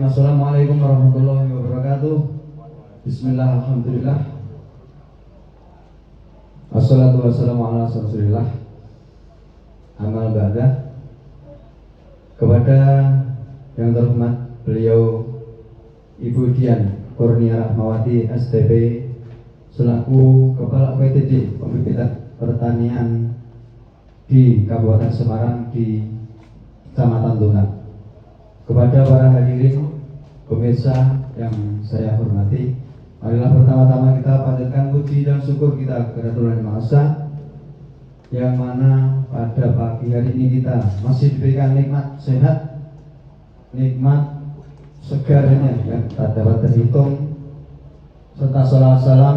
Assalamualaikum warahmatullahi wabarakatuh. Bismillah, alhamdulillah. Assalatu wassalamu ala rasulillah. Amal ba'dah. Kepada yang terhormat beliau Ibu Dian Kurnia Rahmawati STP selaku Kepala PTD Pembibitan Pertanian di Kabupaten Semarang di Kecamatan Tuna. Kepada para hadirin pemirsa yang saya hormati, marilah pertama-tama kita panjatkan puji dan syukur kita kepada Tuhan Yang Maha Esa, yang mana pada pagi hari ini kita masih diberikan nikmat sehat, nikmat segarnya yang tak dapat terhitung, serta salawat salam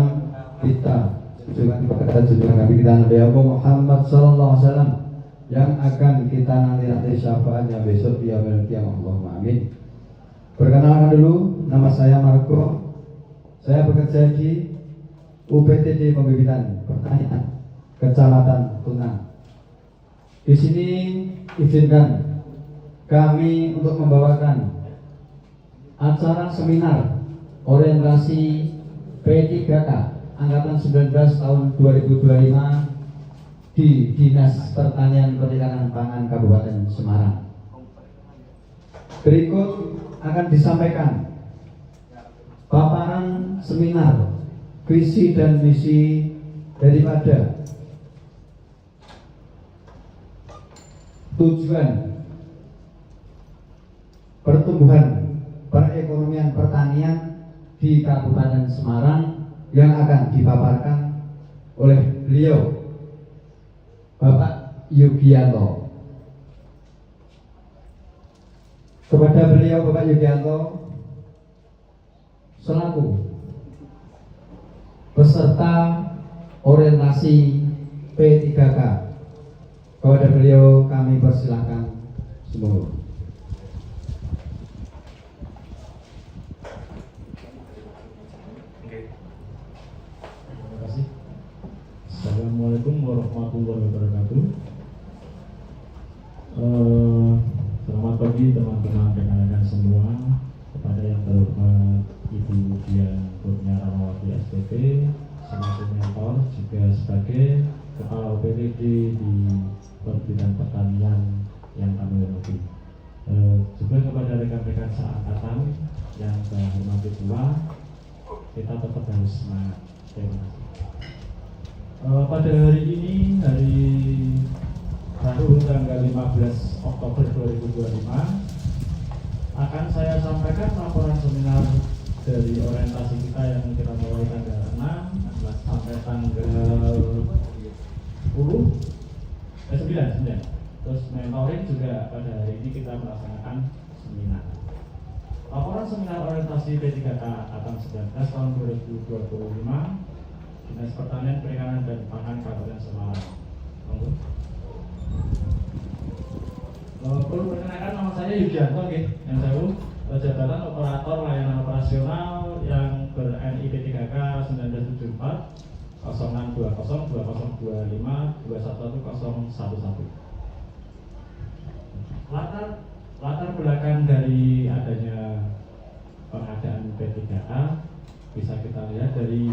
kita juga kepada junjungan Nabi kita Nabi Muhammad SAW yang akan kita nanti syafaatnya besok di yaumil qiyamah. Allahumma amin. Perkenalkan dulu, nama saya Marco. Saya bekerja di UPTD Pembibitan Pertanian Kecamatan Tuna. Di sini izinkan kami untuk membawakan acara seminar orientasi P3K angkatan 19 tahun 2025 di Dinas Pertanian Perikanan Pangan Kabupaten Semarang. Berikut akan disampaikan paparan seminar visi dan misi daripada tujuan pertumbuhan perekonomian pertanian di Kabupaten Semarang yang akan dipaparkan oleh beliau Bapak Yugianto. Kepada beliau Bapak Yugianto selaku peserta orientasi P3K, kepada beliau kami persilahkan semua. Assalamualaikum warahmatullahi wabarakatuh. Selamat pagi teman-teman rekan-rekan semua. Kepada yang terhormat Ibu Dian Kurnia Rahmawati STP selaku mentor juga sebagai Kepala UPTD di Pembibitan Pertanian yang kami hormati. Juga kepada rekan-rekan seangkatan yang saya hormati pula, kita tetap harus semangat. Terima kasih. Pada hari ini, hari Rabu tanggal 15 Oktober 2025, akan saya sampaikan laporan seminar dari orientasi kita yang kita mulai tanggal 6 sampai tanggal 9. Terus mentoring juga pada hari ini kita melaksanakan seminar. Laporan seminar orientasi P3K angkatan 19 tahun 2025 Dinas Pertanian Perikanan dan Pangan Kabupaten Semarang. Perlu perkenalkan, nama saya Yugianto, yang saya jabatan operator layanan operasional yang ber-NI P3K 1974 0620 2025 211011. Latar belakang dari adanya pengadaan P3K bisa kita lihat dari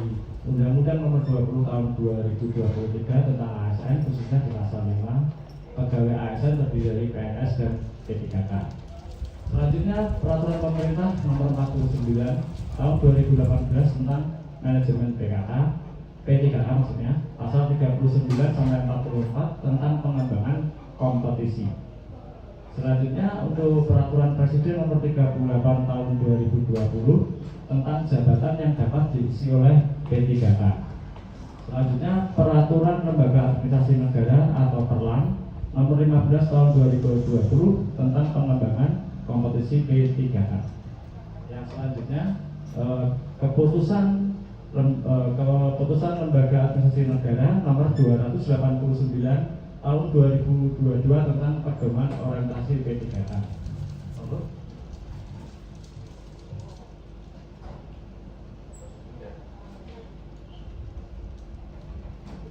Undang-Undang Nomor 20 Tahun 2023 tentang ASN, khususnya di pasal 5, pegawai ASN terdiri dari PNS dan P3K. Selanjutnya Peraturan Pemerintah Nomor 49 Tahun 2018 tentang Manajemen PKK, P3K maksudnya, pasal 39 sampai 44 tentang pengembangan kompetisi. Selanjutnya untuk Peraturan Presiden Nomor 38 Tahun 2020 tentang jabatan yang dapat diisi oleh P3K. Selanjutnya Peraturan Lembaga Administrasi Negara atau Perlang Nomor 15 Tahun 2020 tentang pengembangan kompetisi P3K. Yang selanjutnya Keputusan Lembaga Administrasi Negara Nomor 289 Tahun 2022 tentang pedoman orientasi P3K.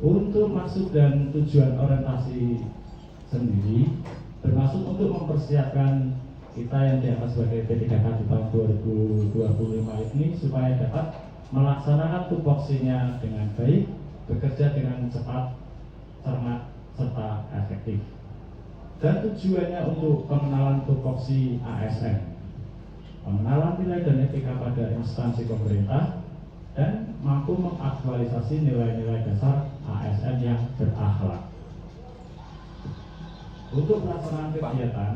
Untuk maksud dan tujuan orientasi sendiri bermaksud untuk mempersiapkan kita yang diangkat sebagai P3K di tahun 2025 ini supaya dapat melaksanakan tupoksinya dengan baik, bekerja dengan cepat, cermat, serta efektif. Dan tujuannya untuk pengenalan tupoksi ASN, pengenalan nilai dan etika pada instansi pemerintah, dan mampu mengaktualisasi nilai-nilai dasar ASN yang berakhlak. Untuk pelaksanaan kegiatan,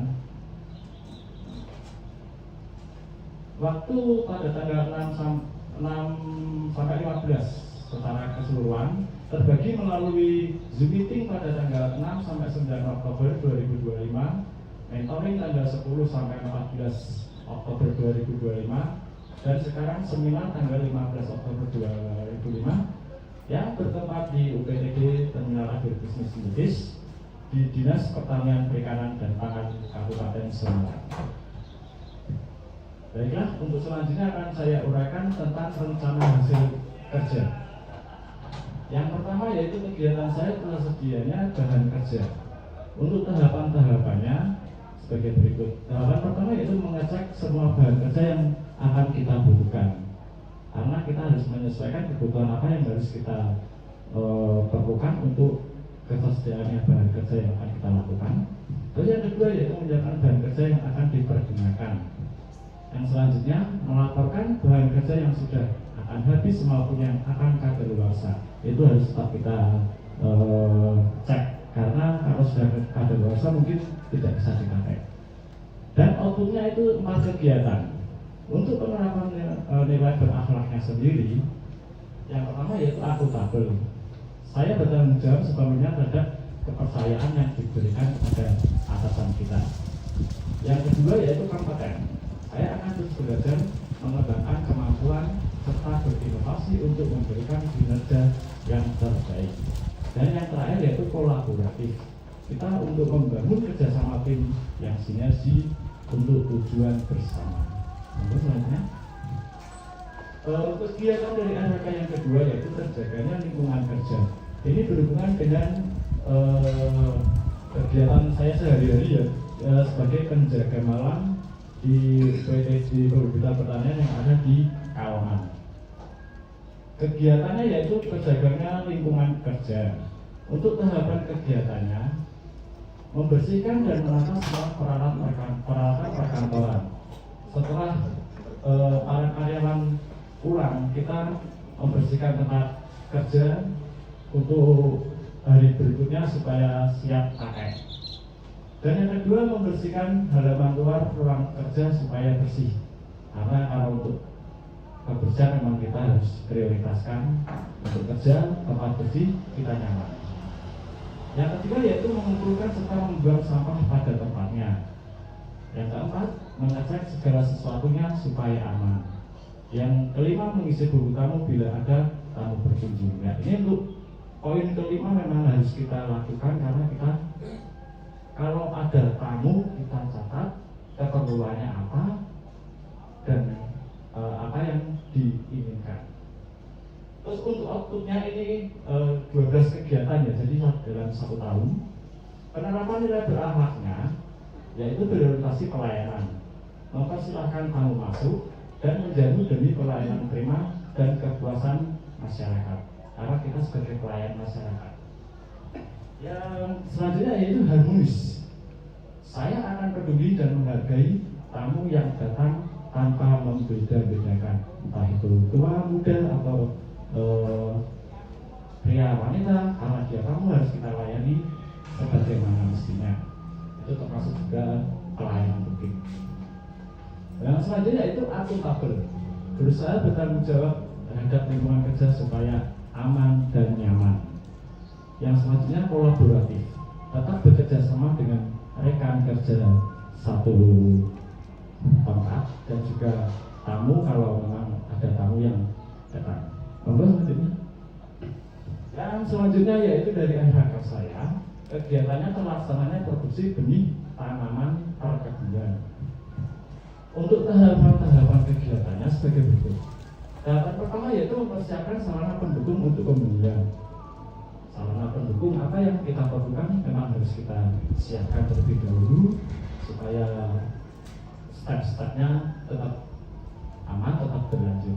waktu pada tanggal 6 sampai 15 secara keseluruhan terbagi melalui Zoom meeting pada tanggal 6 sampai 9 Oktober 2025, mentoring tanggal 10 sampai 14 Oktober 2025, dan sekarang seminar tanggal 15 Oktober 2005 yang bertempat di UPTD Terminal Akhir Bisnis Indis di Dinas Pertanian Perikanan dan Pangan Kabupaten Semarang. Baiklah, untuk selanjutnya akan saya uraikan tentang rencana hasil kerja. Yang pertama yaitu kegiatan saya tersedianya bahan kerja. Untuk tahapan-tahapannya sebagai berikut. Tahapan pertama yaitu mengecek semua bahan kerja yang akan kita butuhkan. Karena kita harus menyesuaikan kebutuhan apa yang harus kita perlukan untuk ketersediaannya bahan kerja yang akan kita lakukan. Terus yang kedua yaitu menyiapkan bahan kerja yang akan dipergunakan. Yang selanjutnya melaporkan bahan kerja yang sudah akan habis maupun yang akan kadaluarsa. Itu harus tetap kita cek, karena kalau sudah kadaluarsa mungkin tidak bisa dipakai. Dan outputnya itu 4 kegiatan. Untuk penerapan nilai berakhlaknya sendiri, yang pertama yaitu akuntabel. Saya bertanggung jawab sepenuhnya terhadap kepercayaan yang diberikan kepada atasan kita. Yang kedua yaitu kompeten. Saya akan terus belajar mengembangkan kemampuan serta berinovasi untuk memberikan kinerja yang terbaik. Dan yang terakhir yaitu kolaboratif. Kita untuk membangun kerjasama tim yang sinergi untuk tujuan bersama. Lalu selanjutnya, kegiatan dari RHK yang kedua yaitu terjaganya lingkungan kerja. Ini berhubungan dengan kegiatan saya sehari-hari ya, sebagai penjaga malam di PT Perhubungan Pertanian yang ada di Kawangan. Kegiatannya yaitu terjaganya lingkungan kerja. Untuk tahapan kegiatannya, membersihkan dan menata semua peralatan perkantoran. Setelah para karyawan pulang, kita membersihkan tempat kerja untuk hari berikutnya supaya siap pakai. Dan yang kedua, membersihkan halaman luar ruang kerja supaya bersih. Karena kalau untuk kebersihan memang kita harus prioritaskan untuk kerja, tempat bersih, kita nyaman. Yang ketiga yaitu mengumpulkan serta membuang sampah pada tempatnya. Yang keempat, mengecek segala sesuatunya supaya aman. Yang kelima, mengisi buku tamu bila ada tamu berkunjung. Ya, ini untuk poin kelima memang harus kita lakukan, karena kita kalau ada tamu kita catat keperluannya apa dan apa yang diinginkan. Terus untuk outputnya ini 12 kegiatan ya, jadi dalam 1 tahun. Penerapan nilai berakhlaknya yaitu berorientasi pelayanan, mempersilahkan tamu masuk dan menjamu demi pelayanan prima dan kepuasan masyarakat, karena kita sebagai pelayan masyarakat. Yang selanjutnya yaitu harmonis. Saya akan peduli dan menghargai tamu yang datang tanpa membeda-bedakan, entah itu tua, muda, atau pria, wanita, karena dia tamu harus kita layani sebagaimana mestinya. Itu termasuk juga pelayanan publik. Yang selanjutnya itu akuntabel, berusaha bertanggung jawab terhadap lingkungan kerja supaya aman dan nyaman. Yang selanjutnya kolaboratif, tetap bekerja sama dengan rekan kerja satu tempat dan juga tamu kalau memang ada tamu yang datang. Yang selanjutnya yaitu dari RHK saya, kegiatannya terlaksananya produksi benih tanaman perkebunan. Untuk tahapan-tahapan kegiatannya sebagai berikut. Tahapan pertama yaitu mempersiapkan sarana pendukung untuk pembelian. Sarana pendukung apa yang kita perlukan memang harus kita siapkan terlebih dahulu supaya step-stepnya tetap aman, tetap berlanjut.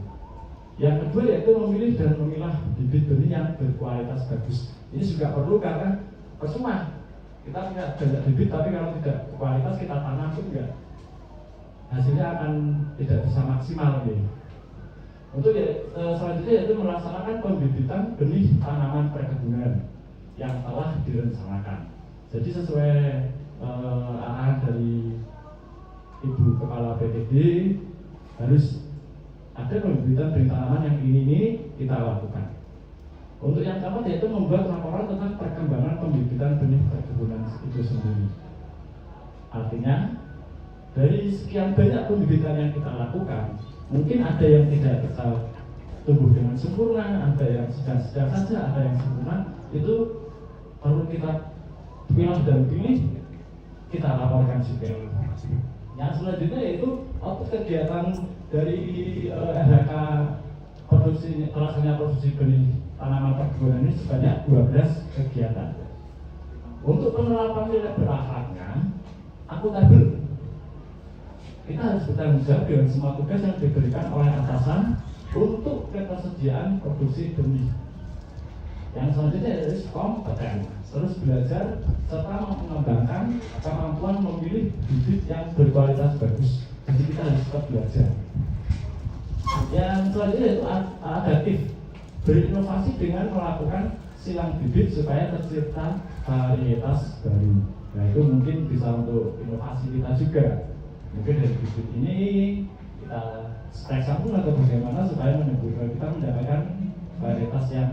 Yang kedua yaitu memilih dan memilah bibit benih yang berkualitas bagus. Ini juga perlu karena percuma kita punya banyak bibit tapi kalau tidak kualitas kita tanam pun juga hasilnya akan tidak bisa maksimal gitu. Untuk selanjutnya yaitu melaksanakan pembibitan benih tanaman perkebunan yang telah direncanakan. Jadi sesuai arahan dari Ibu Kepala PTD harus ada pembibitan benih tanaman yang ini kita lakukan. Untuk yang keempat yaitu membuat laporan tentang perkembangan pembibitan benih perkebunan itu sendiri. Artinya dari sekian banyak pembibitan yang kita lakukan, mungkin ada yang tidak bisa tumbuh dengan sempurna, ada yang sedang-sedang saja, ada yang sempurna. Itu perlu kita pilih dan pilih, kita laporkan juga. Yang selanjutnya yaitu output kegiatan dari RHK pelaksana produksi benih tanaman perkebunan ini sebanyak 12 kegiatan. Untuk penerapan nilai berakhlaknya, akuntabel. Kita harus bertanggung jawab dengan semua tugas yang diberikan oleh atasan untuk ketersediaan produksi benih. Yang selanjutnya adalah kompeten, terus belajar serta mengembangkan kemampuan memilih bibit yang berkualitas bagus. Jadi kita harus tetap belajar. Yang selanjutnya itu adaptif, berinovasi dengan melakukan silang bibit supaya tercipta varietas baru. Nah itu mungkin bisa untuk inovasi kita juga. Mungkin dari bibit ini kita stek sambung atau bagaimana supaya kita mendapatkan varietas yang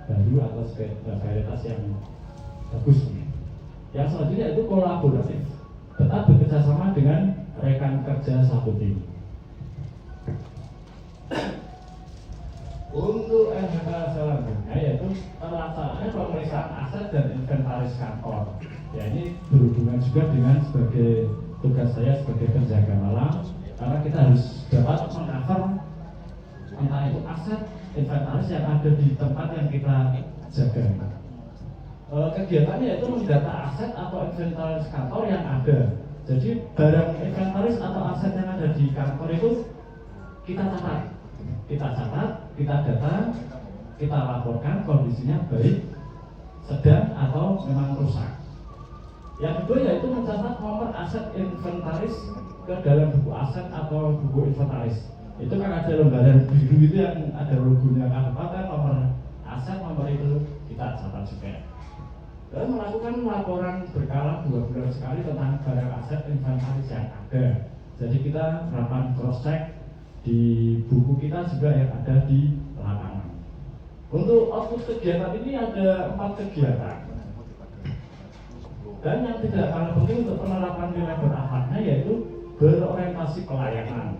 baru atau varietas yang bagus. Yang selanjutnya itu kolaboratif, tetap bekerjasama dengan rekan kerja satu tim. Untuk RHK selanjutnya yaitu pelaksanaan pemeriksaan aset dan inventaris kantor. Ya ini berhubungan juga dengan sebagai tugas saya sebagai penjaga malam, karena kita harus dapat mengcover entah itu aset, inventaris yang ada di tempat yang kita jaga. Kegiatannya yaitu mendata aset atau inventaris kantor yang ada. Jadi barang inventaris atau aset yang ada di kantor itu kita catat, kita data, kita laporkan kondisinya baik, sedang atau memang rusak. Yang kedua yaitu mencatat nomor aset inventaris ke dalam buku aset atau buku inventaris. Itu kan ada lembaran biru itu yang ada logonya kabupaten, nomor aset, nomor itu kita catat juga. Dan melakukan laporan berkala 2 bulan sekali tentang barang aset inventaris yang ada. Jadi kita melakukan cross check di buku kita juga yang ada di lapangan. Untuk output kegiatan ini ada 4 kegiatan. Dan yang tidak kalah penting untuk penerapan nilai berakhlaknya yaitu berorientasi pelayanan,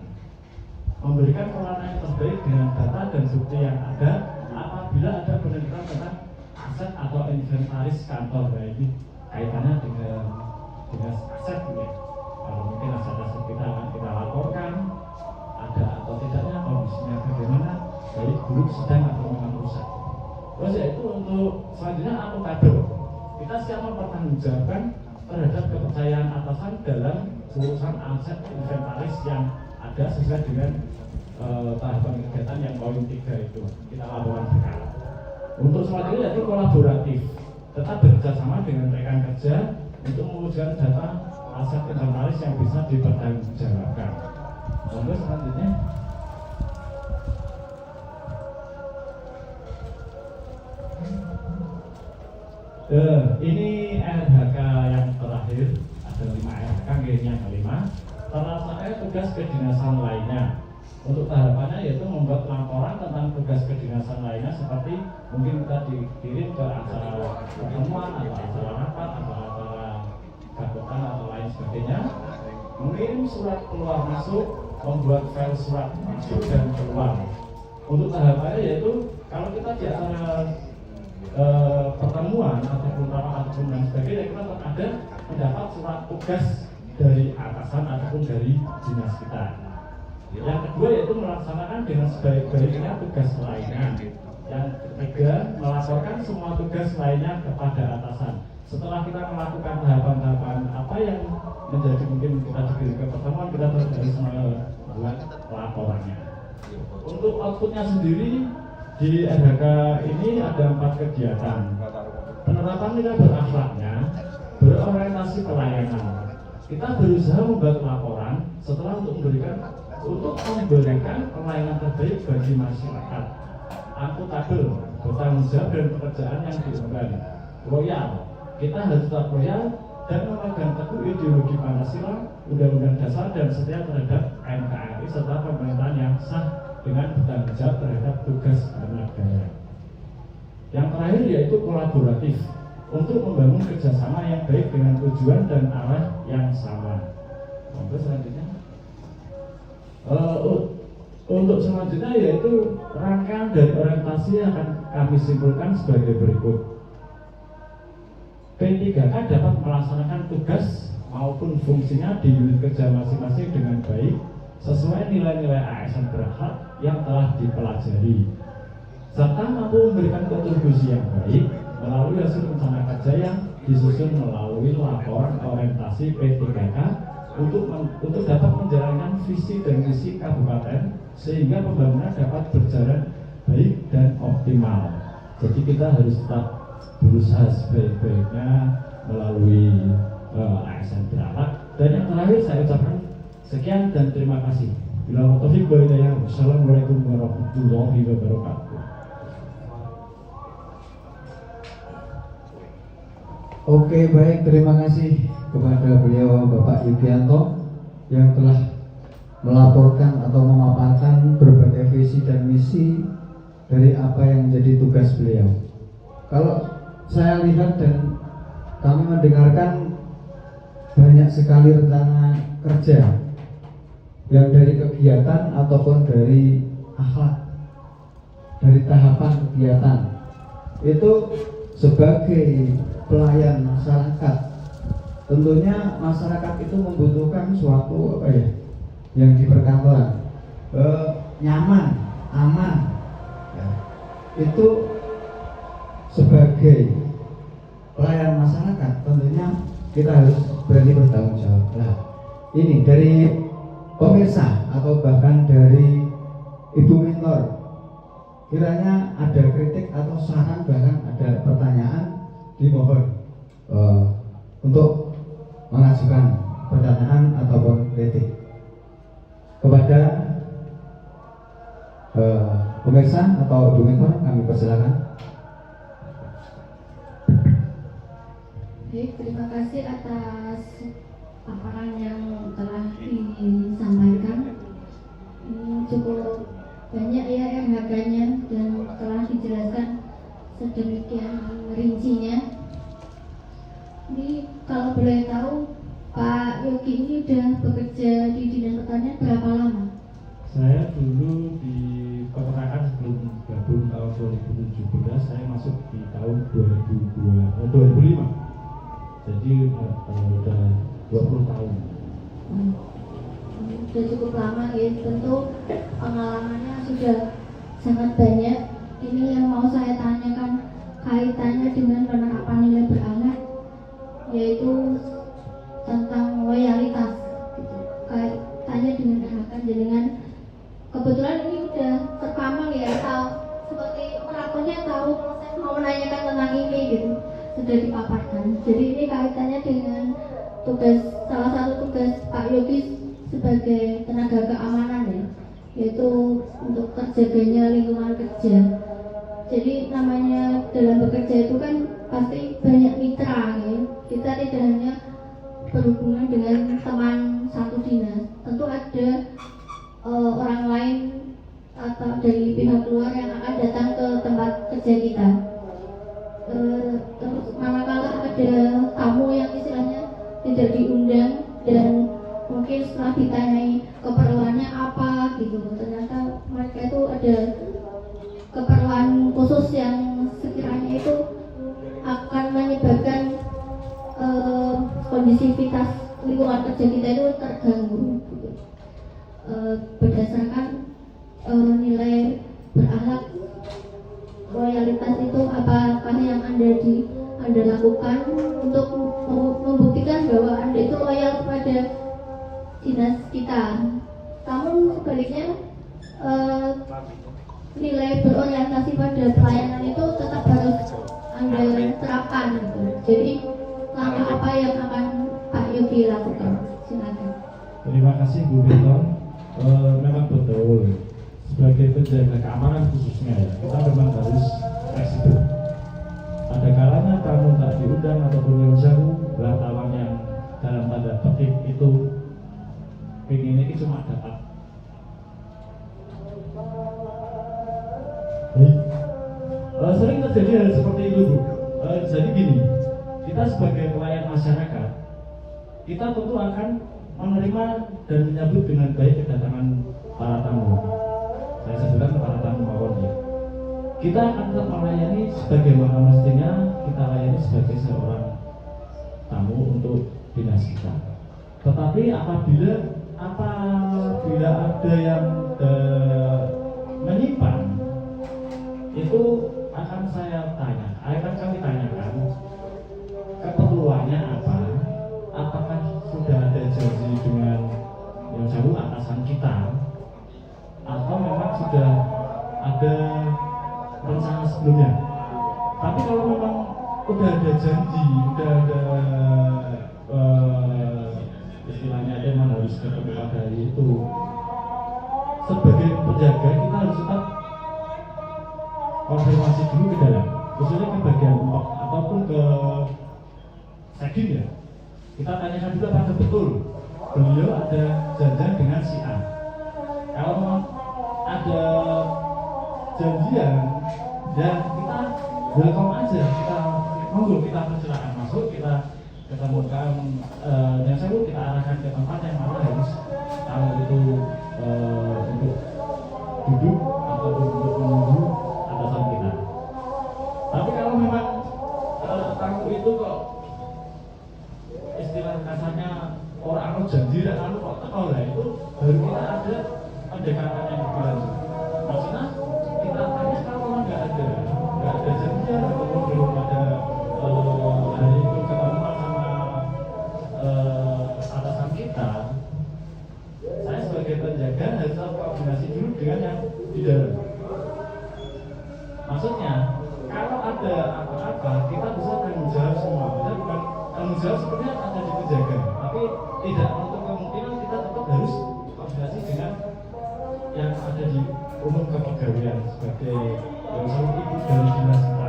memberikan pelayanan yang terbaik dengan data dan bukti yang ada apabila ada penelitian tentang aset atau inventaris kantor. Nah ini kaitannya dengan aset ya. Kalau mungkin aset-aset kita akan kita laporkan ada atau tidaknya, kondisinya bagaimana, baik buruk, sedang atau memang rusak. Terus yaitu untuk selanjutnya akuntabel. Kita siap mempertanggungjawabkan terhadap kepercayaan atasan dalam urusan aset inventaris yang ada sesuai dengan tahapan kegiatan yang poin 3 itu kita laporan berkala. Untuk selanjutnya yaitu kolaboratif, tetap bekerjasama dengan rekan kerja untuk mewujudkan data aset inventaris yang bisa dipertanggungjawabkan. Lalu selanjutnya ini RHK yang terakhir, ada 5 RHK, yang kelima terlaksana tugas kedinasan lainnya. Untuk tahapannya yaitu membuat laporan tentang tugas kedinasan lainnya seperti mungkin kita dikirim ke acara pertemuan atau acara rapat atau acara gakotan atau lain sebagainya, mengirim surat keluar masuk, membuat file surat masuk dan keluar. Untuk tahapannya yaitu kalau kita di acara pertemuan ataupun rapat ataupun lain sebagainya, kita tetap ada mendapat surat tugas dari atasan ataupun dari dinas kita. Yang kedua yaitu melaksanakan dengan sebaik-baiknya tugas lainnya. Yang ketiga, melaporkan semua tugas lainnya kepada atasan. setelah kita melakukan tahapan-tahapan apa yang menjadi mungkin kita diberi ke pertemuan, kita terus membuat laporannya. Untuk outputnya sendiri di RHK ini ada 4 kegiatan. Penerapan nilai berakhlaknya berorientasi pelayanan. Kita berusaha membuat laporan setelah untuk memberikan pelayanan terbaik bagi masyarakat, akuntabel, bertanggung jawab dan pekerjaan yang diemban, loyal. Kita harus tetap loyal dan memegang teguh ideologi Pancasila, Undang-Undang Dasar dan setia terhadap NKRI serta pemerintahan yang sah dengan bertanggung jawab terhadap tugas bernegara. Yang terakhir yaitu kolaboratif untuk membangun kerjasama yang baik dengan tujuan dan arah yang sama. Sampai selanjutnya, untuk selanjutnya yaitu rangkaian dari orientasi yang akan kami simpulkan sebagai berikut. P3K dapat melaksanakan tugas maupun fungsinya di unit kerja masing-masing dengan baik sesuai nilai-nilai ASN berakhlak yang telah dipelajari, serta mampu memberikan kontribusi yang baik melalui hasil rencana kerja yang disusun melalui laporan orientasi P3K untuk dapat menjalankan visi dan misi kabupaten sehingga pembangunan dapat berjalan baik dan optimal. Jadi kita harus tetap berusaha sebaik-baiknya melalui ASN berakhlak. Dan yang terakhir saya ucapkan sekian dan terima kasih. Bila taufik wal hidayah. Wassalamualaikum warahmatullahi wabarakatuh. Oke, baik, terima kasih kepada beliau Bapak Yugianto yang telah melaporkan atau memaparkan berbagai visi dan misi dari apa yang menjadi tugas beliau. Kalau saya lihat dan kami mendengarkan banyak sekali rencana kerja yang dari kegiatan ataupun dari akhlak, dari tahapan kegiatan itu sebagai pelayan masyarakat. Tentunya masyarakat itu membutuhkan suatu apa ya, yang di perkantoran nyaman, aman ya. Itu sebagai pelayan masyarakat tentunya kita harus berani bertanggung jawab. Nah, ini dari pemirsa atau bahkan dari Ibu Mentor, kiranya ada kritik atau saran bahkan ada pertanyaan, dimohon untuk mengajukan pertanyaan ataupun kritik kepada pemirsa atau Ibu Mentor. Kami persilakan. Baik, terima kasih atas paparan yang telah disampaikan. Ini cukup banyak ya RHK-nya dan telah dijelaskan sedemikian rincinya. Ini kalau boleh tahu, Pak Yogi ini sudah bekerja di Dinas Pertanian berapa lama? Saya dulu di peternakan sebelum gabung tahun 2017, saya masuk di tahun 2005. Jadi udah 20 tahun. Sudah cukup lama ya, tentu pengalamannya sudah sangat banyak. Ini yang mau saya tanyakan kaitannya dengan penerapan nilai berakhlak, yaitu tentang loyalitas gitu. Kaitannya dengan RHK dengan kebetulan ini udah terpampang ya, tahu seperti operatornya tahu saya mau menanyakan tentang ini gitu, sudah dipaparkan. Jadi ini kaitannya dengan tugas, salah satu tugas Pak Yogi sebagai tenaga keamanan ya, yaitu untuk terjaganya lingkungan kerja. Jadi namanya dalam bekerja itu kan pasti banyak mitra ya. Kita tidak hanya berhubungan dengan teman satu dinas, tentu ada orang lain atau dari pihak luar yang akan datang ke tempat kerja kita. Terus manakala ada tamu yang istilahnya tidak diundang dan mungkin setelah ditanyai keperluannya apa gitu, ternyata mereka itu ada keperluan khusus yang sekiranya itu akan menyebabkan kondisivitas lingkungan kerja kita itu terganggu gitu. Berdasarkan nilai berakhlak, loyalitas itu apakah yang Anda lakukan baiknya nilai berorientasi pada pelayanan itu tetap harus Anda terapkan gitu. Jadi langkah apa yang akan Pak Yogi lakukan? Silakan. Terima kasih Bu Beton. Memang betul, sebagai penjaga keamanan khususnya ya, kita memang harus fleksibel. Ada kalanya kamu tak diundang ataupun yang jauh, wartawan yang dalam tanda petik itu ingin ini cuma dapat. Sering terjadi hal seperti itu Bu. Jadi gini, kita sebagai pelayan masyarakat, kita tentu akan menerima dan menyambut dengan baik kedatangan para tamu. Saya sebutkan para tamu mawon ya. Kita akan tetap melayani sebagaimana mestinya kita layani sebagai seorang tamu untuk dinas kita. Tetapi apabila ada yang menyimpang, itu akan kami tanyakan keperluannya apa, apakah sudah ada janji dengan yang jauh atasan kita, atau memang sudah ada rencana sebelumnya. Tapi kalau memang udah ada janji, udah ada istilahnya emang harus ketemu pada hari itu, sebagai penjaga kita harus tetap konfirmasi dulu ke dalam, khususnya ke bagian empok ataupun ke sekdim ya. Kita tanyakan dulu apakah betul beliau ada janjian dengan si A. Kalau ada janjian, ya kita welcome aja, kita monggo, kita persilakan masuk, kita ketemukan yang saya kita arahkan ke tempat yang mana harus tamu itu untuk duduk ataupun untuk menunggu atasan kita. Tapi kalau memang tamu itu kok istilah kasarnya orang janji dan anu kok teko lah, itu baru kita ada pendekatan yang lebih lanjut. Maksudnya kita tanya kalau memang nggak ada janjian ataupun belum ada hari itu ketemuan sama atasan kita, saya sebagai penjaga harus koordinasi dulu dengan yang di dalam. Maksudnya kalau ada apa-apa kita bisa tanggung jawab semua. Kita bukan tanggung jawab sebenarnya ada di penjaga, tapi tidak menutup kemungkinan kita tetap harus koordinasi dengan yang ada di umum kepegawaian sebagai yang selalu ibu dari dinas kita.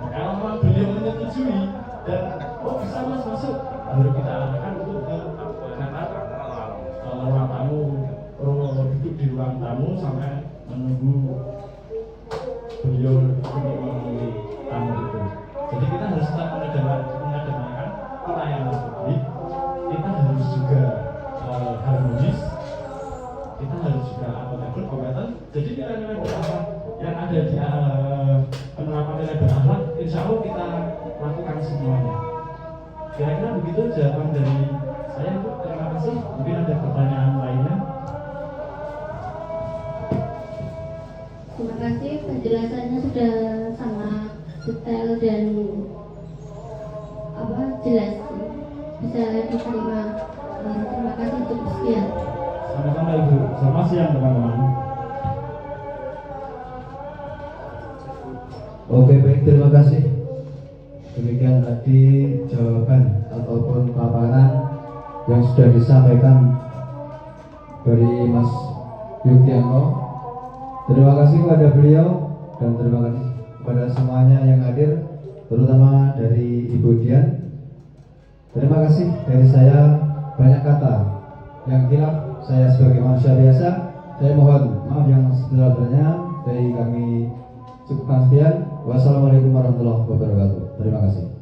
Kalau memang beliau menyetujui dan bisa masuk, baru kita arahkan untuk ke ruang tamu, duduk di ruang tamu sampai menunggu beliau untuk memenuhi tamu itu. Jadi kita harus tetap mengedepankan pelayanan publik. Kita harus juga harmonis. Kita harus juga akuntabel, kompeten. Jadi nilai-nilai berakhlak yang ada di penerapan nilai berakhlak, insya Allah kita lakukan semuanya. Kira-kira begitu jawaban dari saya, Bu. Terima kasih. Mungkin ada pertanyaan lainnya. Terima kasih, penjelasannya sudah sangat detail dan jelas, bisa diterima. Terima kasih untuk sekian. Sama-sama Ibu. Selamat siang teman-teman. Oke, baik, terima kasih. Demikian tadi jawaban ataupun paparan yang sudah disampaikan dari Mas Yukianto. Terima kasih kepada beliau dan terima kasih kepada semuanya yang hadir, terutama dari Ibu Dian. Terima kasih dari saya, banyak kata yang hilaf saya sebagai manusia biasa. Saya mohon maaf yang sebesar-besarnya. Dari kami cukupkan sekian. Wassalamualaikum warahmatullahi wabarakatuh. Terima kasih.